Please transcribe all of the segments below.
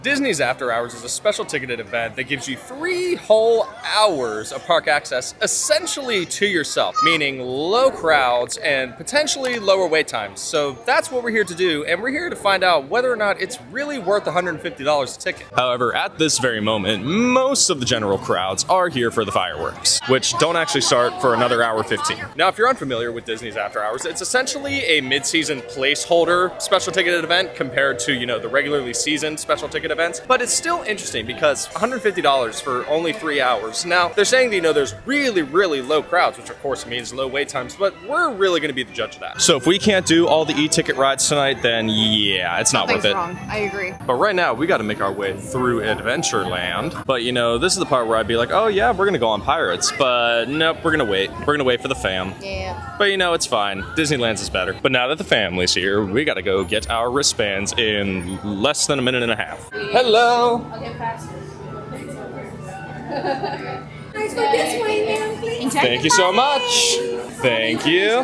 Disney's After Hours is a special ticketed event that gives you 3 whole hours of park access essentially to yourself, meaning low crowds and potentially lower wait times. So that's what we're here to do, and we're here to find out whether or not it's really worth $150 a ticket. However, at this very moment, most of the general crowds are here for the fireworks, which don't actually start for another hour 15. Now, if you're unfamiliar with Disney's After Hours, it's essentially a mid-season placeholder special ticketed event compared to, the regularly seasoned special ticket events, but it's still interesting because $150 for only 3 hours. Now, they're saying that, there's really, really low crowds, which of course means low wait times, but we're really gonna be the judge of that. So if we can't do all the e-ticket rides tonight, then yeah, it's not worth it. Wrong. I agree. But right now, we gotta make our way through Adventureland. But this is the part where I'd be like, oh yeah, we're gonna go on Pirates, but nope, we're gonna wait. We're gonna wait for the fam. Yeah. But it's fine. Disneyland's is better. But now that the family's here, we gotta go get our wristbands in less than a minute and a half. Hello! I'll get faster. Nice for this way, ma'am, please. Thank you so much. Thank you.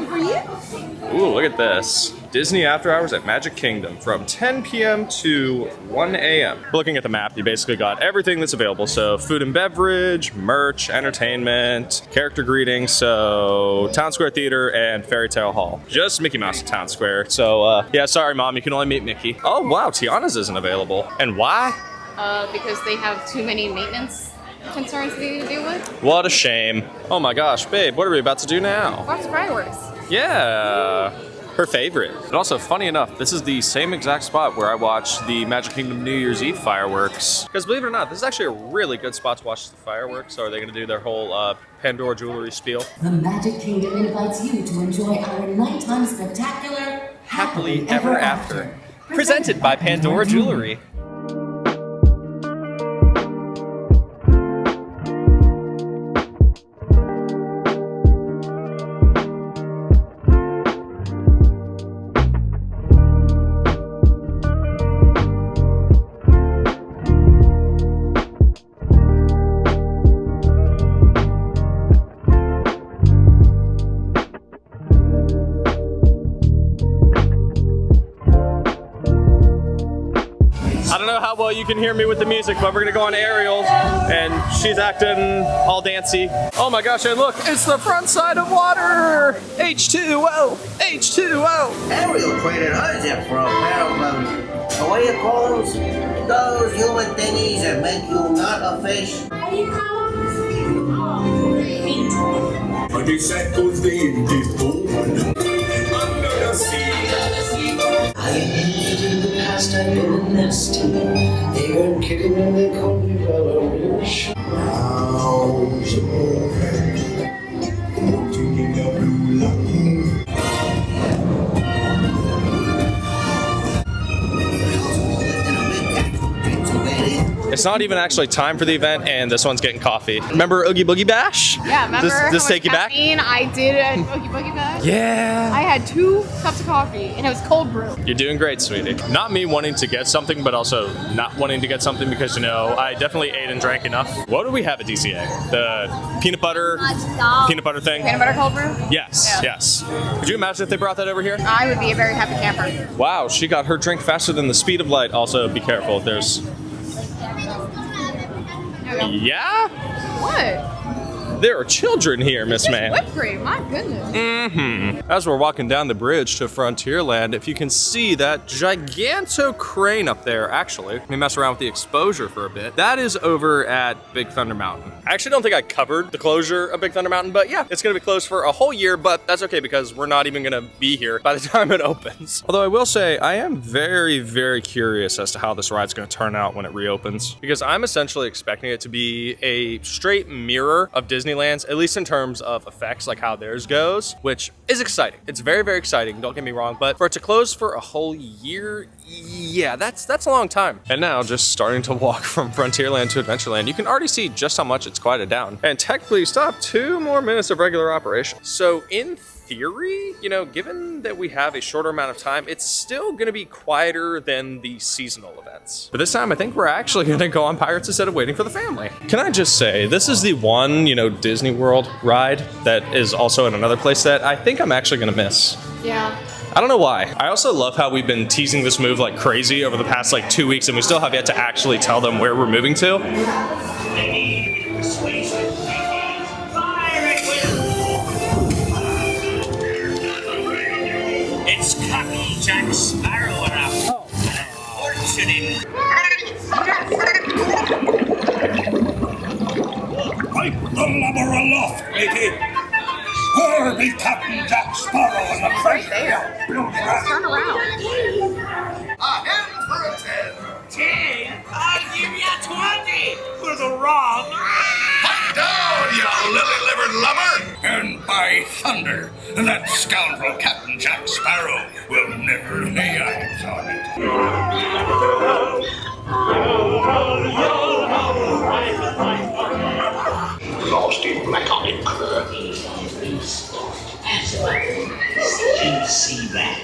Ooh, look at this. Disney After Hours at Magic Kingdom from 10 p.m. to 1 a.m. Looking at the map, you basically got everything that's available. So food and beverage, merch, entertainment, character greetings, so Town Square Theater and Fairy Tale Hall. Just Mickey Mouse at Town Square. So yeah, sorry Mom, you can only meet Mickey. Oh wow, Tiana's isn't available. And why? Because they have too many maintenance concerns to deal with. What a shame. Oh my gosh, babe, what are we about to do now? Watch the fireworks. Yeah, her favorite. And also, funny enough, this is the same exact spot where I watched the Magic Kingdom New Year's Eve fireworks. Because believe it or not, this is actually a really good spot to watch the fireworks. So are they gonna do their whole Pandora jewelry spiel? The Magic Kingdom invites you to enjoy our nighttime spectacular Happily Ever After. Presented by Pandora Jewelry. I don't know how well you can hear me with the music, but we're gonna go on aerials, and she's acting all dancy. Oh my gosh, and look, it's the front side of water! H2O! H2O! Ariel created her zip for a pair of, what do you call those? Those human thingies that make you not a fish. What do you call them? But they said goes the invisible under the sea. I admitted in the past I've been a nasty. They weren't kidding when they called me Valorish. How's the boy? Floating in the blue light. It's not even actually time for the event, and this one's getting coffee. Remember Oogie Boogie Bash? Yeah, remember? Does this take you back? I did an Oogie Boogie Bash. Yeah. I had 2 cups of coffee, and it was cold brew. You're doing great, sweetie. Not me wanting to get something, but also not wanting to get something because, I definitely ate and drank enough. What do we have at DCA? The peanut butter thing? Peanut butter cold brew? Yes, Yeah. yes. Could you imagine if they brought that over here? I would be a very happy camper. Wow, she got her drink faster than the speed of light. Also, be careful. There's... Yeah? What? There are children here, Miss Man. Whipped cream, my goodness. As we're walking down the bridge to Frontierland, if you can see that giganto crane up there, actually, let me mess around with the exposure for a bit. That is over at Big Thunder Mountain. I actually don't think I covered the closure of Big Thunder Mountain, but yeah, it's gonna be closed for a whole year, but that's okay because we're not even gonna be here by the time it opens. Although I will say, I am very, very curious as to how this ride's gonna turn out when it reopens, because I'm essentially expecting it to be a straight mirror of Disneyland's, at least in terms of effects, like how theirs goes, which is exciting. It's very, very exciting, don't get me wrong, but for it to close for a whole year, yeah, that's a long time. And now, just starting to walk from Frontierland to Adventureland, you can already see just how much it's quieted down. And technically, stop 2 more minutes of regular operation. So in theory, given that we have a shorter amount of time, it's still gonna be quieter than the seasonal events. But this time, I think we're actually gonna go on Pirates instead of waiting for the family. Can I just say, this is the one, Disney World ride that is also in another place that I think I'm actually gonna miss. Yeah. I don't know why. I also love how we've been teasing this move like crazy over the past like 2 weeks, and we still have yet to actually tell them where we're moving to. It's Captain Jack Sparrow and a fortune in. Pipe the lubber aloft, matey. Where be Captain Jack Sparrow and the treasure? Turn around. A hand for a 10. 10? I'll give you 20 for the wrong. Pipe down, you lily-livered lubber! And by thunder, that scoundrel Captain Jack Sparrow will never lay eyes on it. Lost in black onion. Can you see that?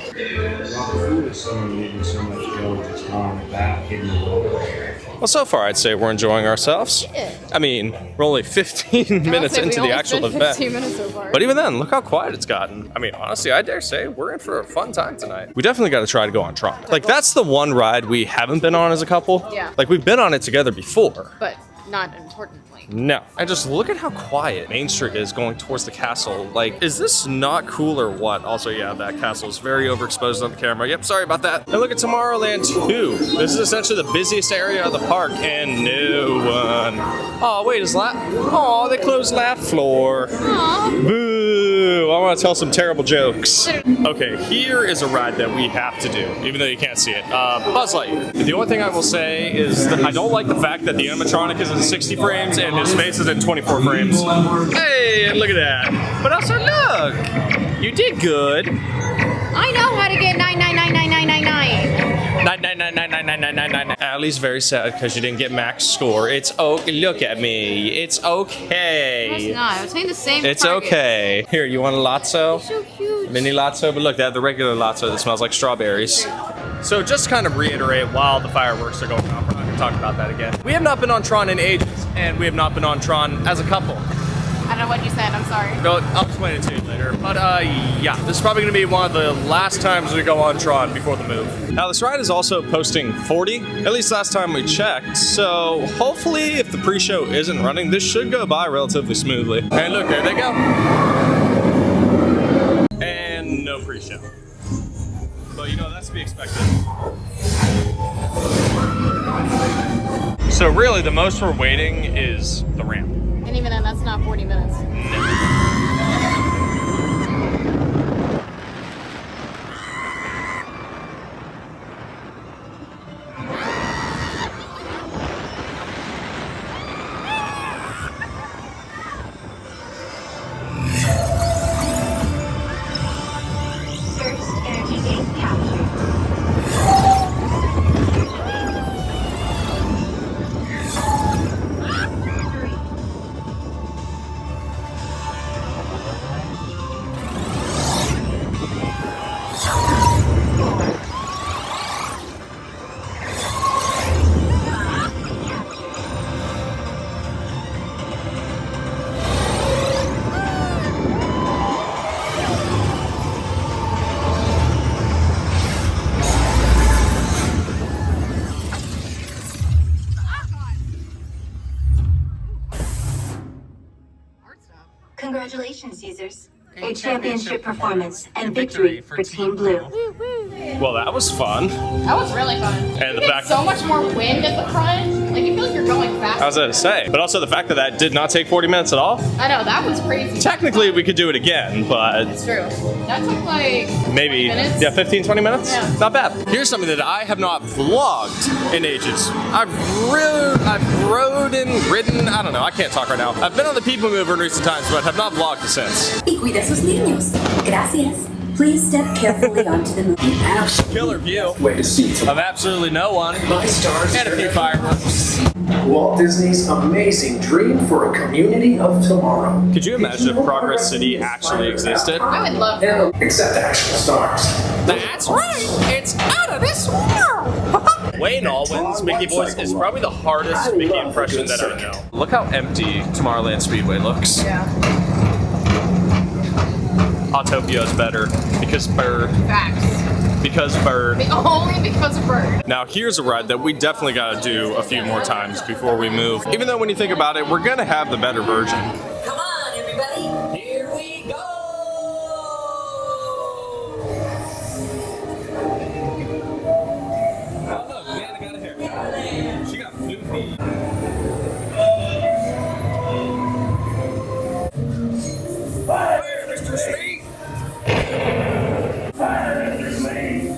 Well, so far I'd say we're enjoying ourselves. I mean, we're only 15 minutes into the actual event. 15 minutes so far. But even then, look how quiet it's gotten. I mean, honestly, I dare say we're in for a fun time tonight. We definitely got to try to go on Tron. Like, that's the one ride we haven't been on as a couple. Yeah. Like, we've been on it together before. But not importantly. No. And just look at how quiet Main Street is going towards the castle. Like, is this not cool or what? Also, yeah, that castle is very overexposed on the camera. Yep, sorry about that. And look at Tomorrowland 2. This is essentially the busiest area of the park, and no one. Oh, wait, is that? Oh, they closed Laugh Floor. Boo! I want to tell some terrible jokes. Okay, here is a ride that we have to do, even though you can't see it. Buzz Lightyear. The only thing I will say is that I don't like the fact that the animatronic is in 60 frames and his face is in 24 frames. Hey, look at that. But also, look! You did good. I know how to get 9999999. Allie's very sad because you didn't get max score. It's okay. Look at me. It's okay. It's not. I was saying the same. It's target. okay. Here, you want a Lotso? So cute. Mini Lotso, but look, they have the regular Lotso that smells like strawberries. So just to kind of reiterate while the fireworks are going off, we're not going to talk about that again. We have not been on Tron in ages, and we have not been on Tron as a couple. I don't know what you said. I'm sorry. No, I'll explain it to you later. But yeah, this is probably going to be one of the last times we go on Tron before the move. Now, this ride is also posting 40, at least last time we checked. So hopefully, if the pre-show isn't running, this should go by relatively smoothly. And look, there they go. And no pre-show. But you know, that's to be expected. So really, the most we're waiting is the ramp. And even then, that's not 40 minutes. Congratulations, users. A championship performance and victory for Team Blue. Well, that was fun. That was really fun. And the You get fact- so much more wind at the front. Like, you feel like you're going fast. I was going to say, but also the fact that that did not take 40 minutes at all. I know, that was crazy. Technically, we could do it again, but It's true. That took like maybe 20 minutes. yeah, 15, 20 minutes. Yeah. Not bad. Here's something that I have not vlogged in ages. I've ridden. I don't know. I can't talk right now. I've been on the People Mover in recent times, but have not vlogged since. Y cuida sus niños. Gracias. Please step carefully onto the movie. Killer view of absolutely no one My stars. and a few fireworks. Walt Disney's amazing dream for a community of tomorrow. Could you imagine if Progress City actually existed? I would love that. Except actual stars. That's right. It's out of this world. Wayne Allwin's Mickey voice is probably the hardest Mickey impression that I know. Look how empty Tomorrowland Speedway looks. Yeah. Autopia is better because bird. Facts. Because bird. Only because of bird. Now here's a ride that we definitely gotta do a few more times before we move. Even though when you think about it, we're gonna have the better version. Come on, everybody, here we go! Oh, look, Nana got a haircut. She got floofy. Fire, Mr. Smee! Fire, Mr. Smee!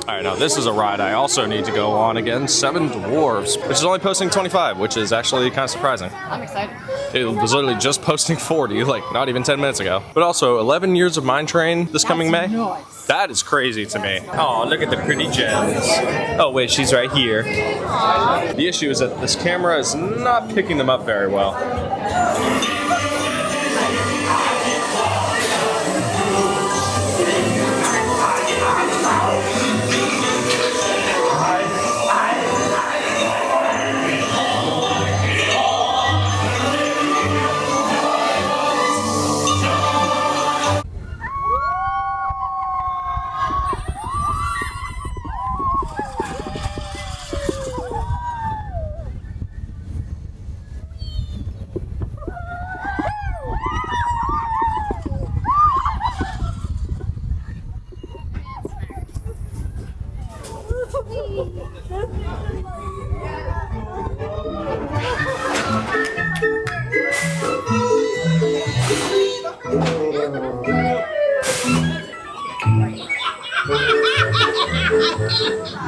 All right, now this is a ride I also need to go on again, Seven Dwarves, which is only posting 25, which is actually kind of surprising. I'm excited. It was literally just posting 40, like not even 10 minutes ago. But also 11 years of Mine Train this coming May. Nice. That is crazy to me. Oh, look at the pretty gems. Oh wait, she's right here. Aww. The issue is that this camera is not picking them up very well.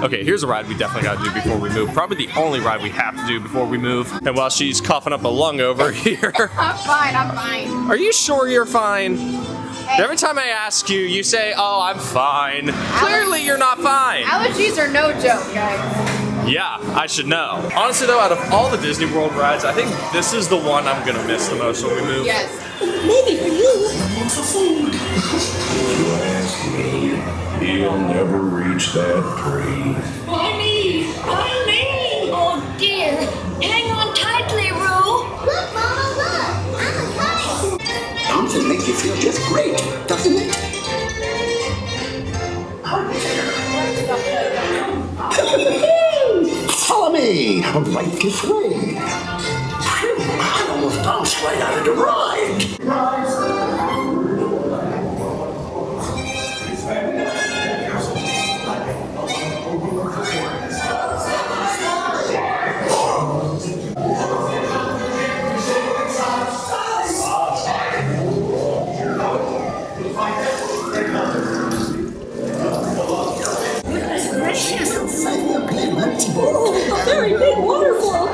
Okay, here's a ride we definitely gotta do before we move. Probably the only ride we have to do before we move. And while she's coughing up a lung over here. I'm fine, I'm fine. Are you sure you're fine? Every time I ask you, you say, oh, I'm fine. Clearly you're not fine. Allergies are no joke, guys. Yeah, I should know. Honestly though, out of all the Disney World rides, I think this is the one I'm gonna miss the most when we move. Yes. Maybe for you. For food. If you ask me, he'll never reach that tree. Honey! Honey! Oh dear. Hang on tightly, Roo. Look, Mama, look. I'm a kite. Bouncing makes you feel just great, doesn't it? Follow me, right this way. Phew, I almost bounced right out of the ride. Oh, a very big waterfall.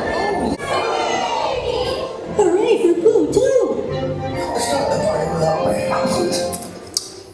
Hooray for Pooh, too.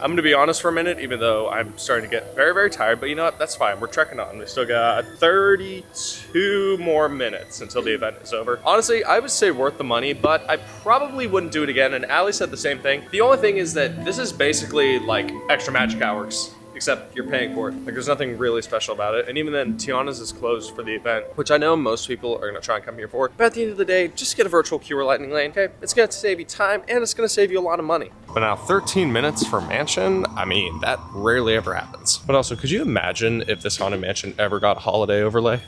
I'm gonna be honest for a minute, even though I'm starting to get very, very tired, but you know what, that's fine, we're trekking on. We still got 32 more minutes until the event is over. Honestly, I would say worth the money, but I probably wouldn't do it again, and Allie said the same thing. The only thing is that this is basically like extra magic hours, except you're paying for it. Like there's nothing really special about it. And even then, Tiana's is closed for the event, which I know most people are gonna try and come here for. But at the end of the day, just get a virtual queue or lightning lane, okay? It's gonna save you time and it's gonna save you a lot of money. But now 13 minutes for Mansion, I mean, that rarely ever happens. But also, could you imagine if this Haunted Mansion ever got a holiday overlay?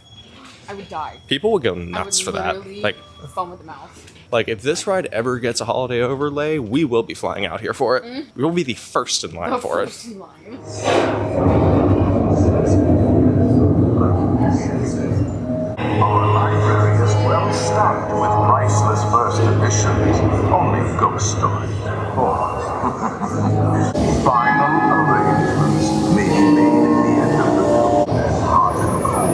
I would die. People would go nuts for that. Like, foam with the mouth. Like, if this ride ever gets a holiday overlay, we will be flying out here for it. We will be the first in line for it. Our library is well stocked with priceless first editions. Only Ghost Story. Final arrangements may be made at the end of the film and hot and cold.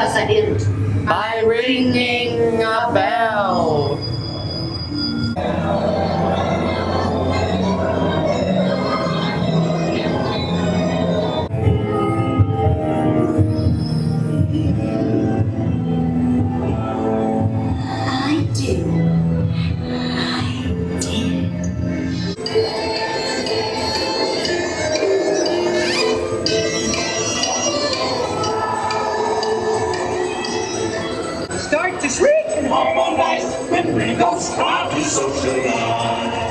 course I didn't. By ringing a bell. I do. I did. Start to shriek and harmonize when we go start to socialize.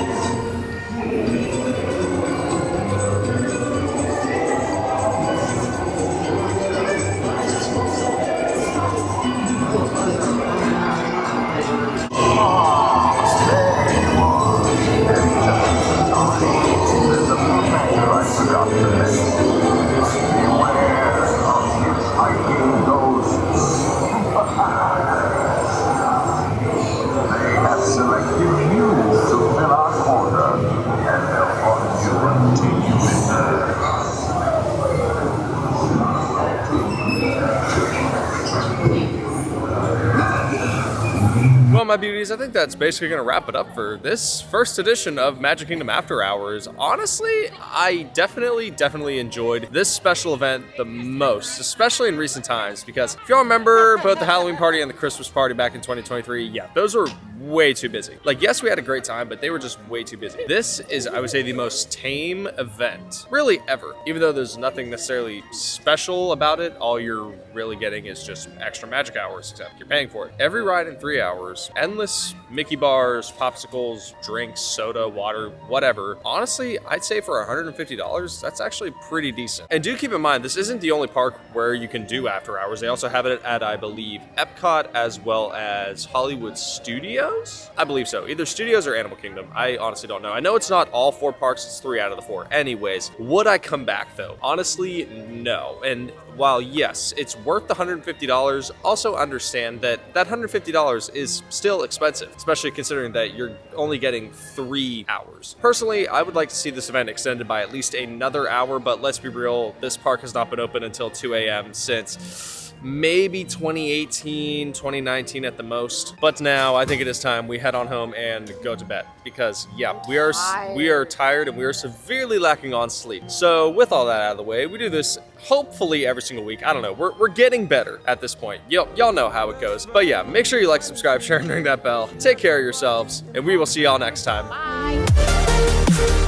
Well, my beauties, I think that's basically going to wrap it up for this first edition of Magic Kingdom After Hours. Honestly, I definitely enjoyed this special event the most, especially in recent times, because if y'all remember both the Halloween party and the Christmas party back in 2023, yeah, those were way too busy. Like, yes, we had a great time, but they were just way too busy. This is, I would say, the most tame event, really ever. Even though there's nothing necessarily special about it, all you're really getting is just extra magic hours, except you're paying for it. Every ride in 3 hours, endless Mickey bars, popsicles, drinks, soda, water, whatever. Honestly, I'd say for $150, that's actually pretty decent. And do keep in mind, this isn't the only park where you can do after hours. They also have it at, I believe, Epcot as well as Hollywood Studios. I believe so. Either Studios or Animal Kingdom. I honestly don't know. I know it's not all 4 parks. It's 3 out of the 4. Anyways, would I come back though? Honestly, no. And while yes, it's worth the $150, also understand that that $150 is still expensive, especially considering that you're only getting 3 hours. Personally, I would like to see this event extended by at least another hour, but let's be real, this park has not been open until 2 a.m. since maybe 2018, 2019 at the most. But now I think it is time we head on home and go to bed because yeah, we are tired and we are severely lacking on sleep. So with all that out of the way, we do this hopefully every single week. I don't know. We're getting better at this point. Y'all know how it goes. But yeah, make sure you like, subscribe, share, and ring that bell. Take care of yourselves, and we will see y'all next time. Bye.